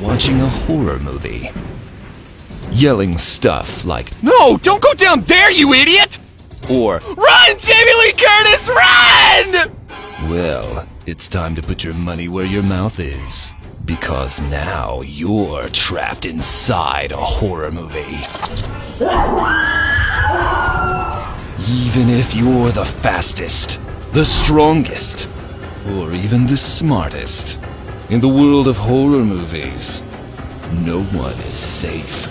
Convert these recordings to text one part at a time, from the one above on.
watching a horror movie. Yelling stuff like, "No, don't go down there, you idiot!" or, "Run, Jamie Lee Curtis, run!" well, it's time to put your money where your mouth is. Because now you're trapped inside a horror movie. Even if you're the fastest, the strongest, or even the smartest, in the world of horror movies, no one is safe.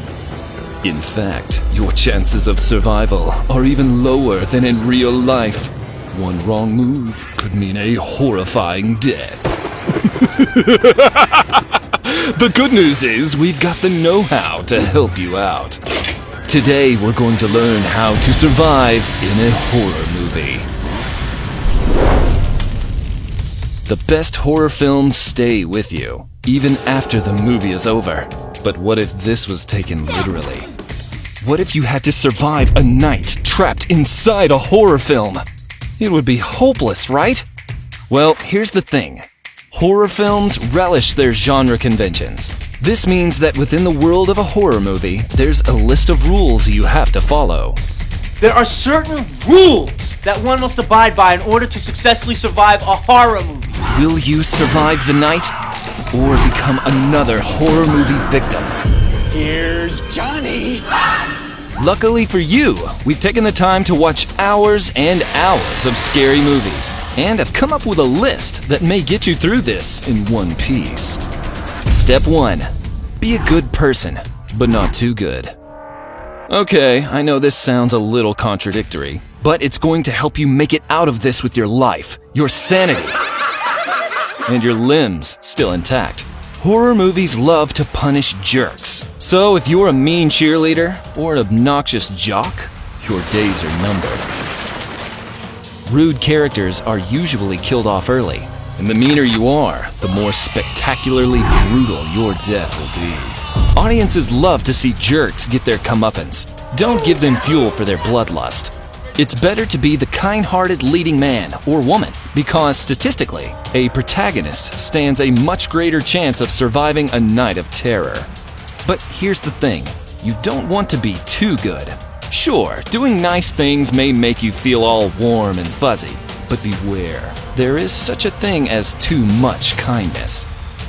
In fact, your chances of survival are even lower than in real life. One wrong move could mean a horrifying death. The good news is we've got the know-how to help you out. Today we're going to learn how to survive in a horror movie. The best horror films stay with you, even after the movie is over. But what if this was taken literally? What if you had to survive a night trapped inside a horror film? It would be hopeless, right? Well, here's the thing. Horror films relish their genre conventions. This means that within the world of a horror movie, there's a list of rules you have to follow. There are certain rules that one must abide by in order to successfully survive a horror movie. Will you survive the night or become another horror movie victim? Here's Johnny. Luckily for you, we've taken the time to watch hours and hours of scary movies and have come up with a list that may get you through this in one piece. Step 1. Be a good person, but not too good. Okay, I know this sounds a little contradictory, but it's going to help you make it out of this with your life, your sanity, and your limbs still intact. Horror movies love to punish jerks. So if you're a mean cheerleader or an obnoxious jock, your days are numbered. Rude characters are usually killed off early, and the meaner you are, the more spectacularly brutal your death will be. Audiences love to see jerks get their comeuppance. Don't give them fuel for their bloodlust. It's better to be the kind-hearted leading man or woman because statistically, a protagonist stands a much greater chance of surviving a night of terror. But here's the thing, you don't want to be too good. Sure, doing nice things may make you feel all warm and fuzzy, but beware, there is such a thing as too much kindness.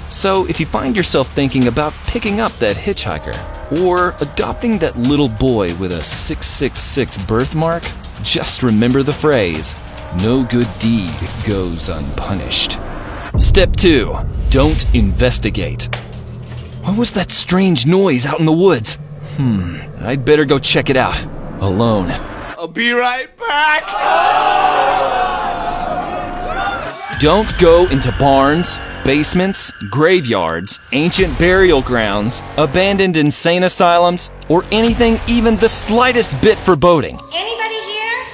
So if you find yourself thinking about picking up that hitchhiker or adopting that little boy with a 666 birthmark, just remember the phrase, no good deed goes unpunished. Step 2. Don't investigate. What was that strange noise out in the woods? I'd better go check it out. Alone. I'll be right back. Don't go into barns, basements, graveyards, ancient burial grounds, abandoned insane asylums, or anything even the slightest bit foreboding. Anybody here?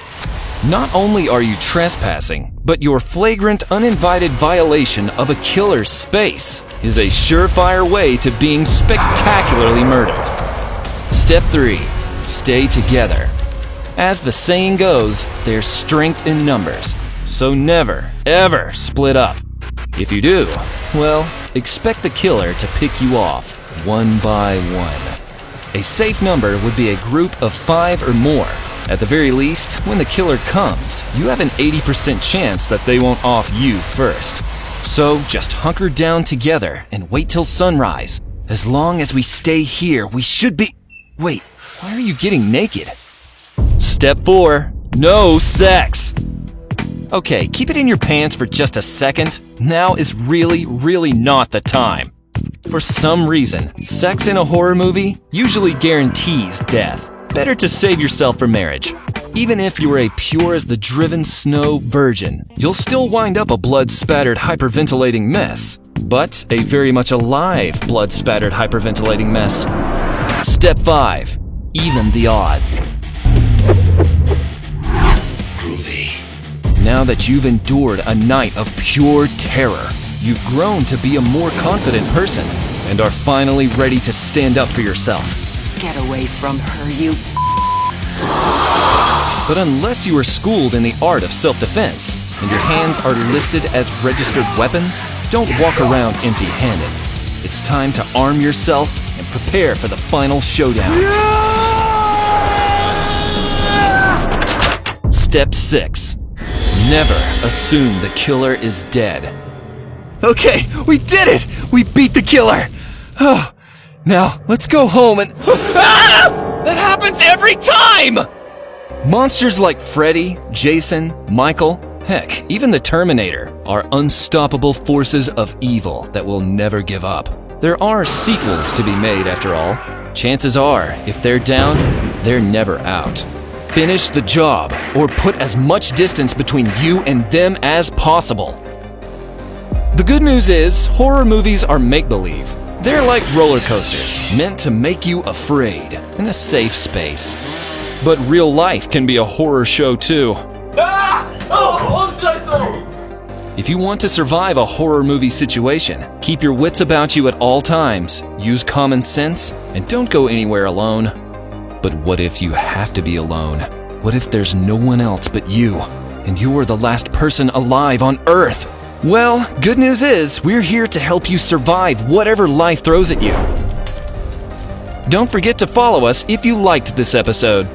Not only are you trespassing, but your flagrant, uninvited violation of a killer's space is a surefire way to being spectacularly murdered. Step 3. Stay together. As the saying goes, there's strength in numbers, so never, ever split up. If you do, well, expect the killer to pick you off one by one. A safe number would be a group of 5 or more. At the very least, when the killer comes, you have an 80% chance that they won't off you first. So just hunker down together and wait till sunrise. As long as we stay here, we should be... Wait, why are you getting naked? Step 4. No sex. Okay, keep it in your pants for just a second. Now is really not the time. For some reason, sex in a horror movie usually guarantees death. Better to save yourself for marriage. Even if you're a pure as the driven snow virgin, you'll still wind up a blood-spattered hyperventilating mess. But a very much alive blood-spattered hyperventilating mess. Step 5. Even the odds. Now that you've endured a night of pure terror, you've grown to be a more confident person and are finally ready to stand up for yourself. Get away from her, you... But unless you are schooled in the art of self-defense and your hands are listed as registered weapons, don't walk around empty-handed. it's time to arm yourself and prepare for the final showdown. Step 6. Never assume the killer is dead. Okay, we did it! We beat the killer! Oh, now, let's go home and... Ah! That happens every time! Monsters like Freddy, Jason, Michael, heck, even the Terminator are unstoppable forces of evil that will never give up. There are sequels to be made after all. Chances are, if they're down, they're never out. Finish the job, or put as much distance between you and them as possible. The good news is, horror movies are make-believe. They're like roller coasters, meant to make you afraid in a safe space. But real life can be a horror show too. If you want to survive a horror movie situation, keep your wits about you at all times, use common sense, and don't go anywhere alone. But what if you have to be alone? What if there's no one else but you, and you're the last person alive on Earth? Well, good news is, we're here to help you survive whatever life throws at you. Don't forget to follow us if you liked this episode.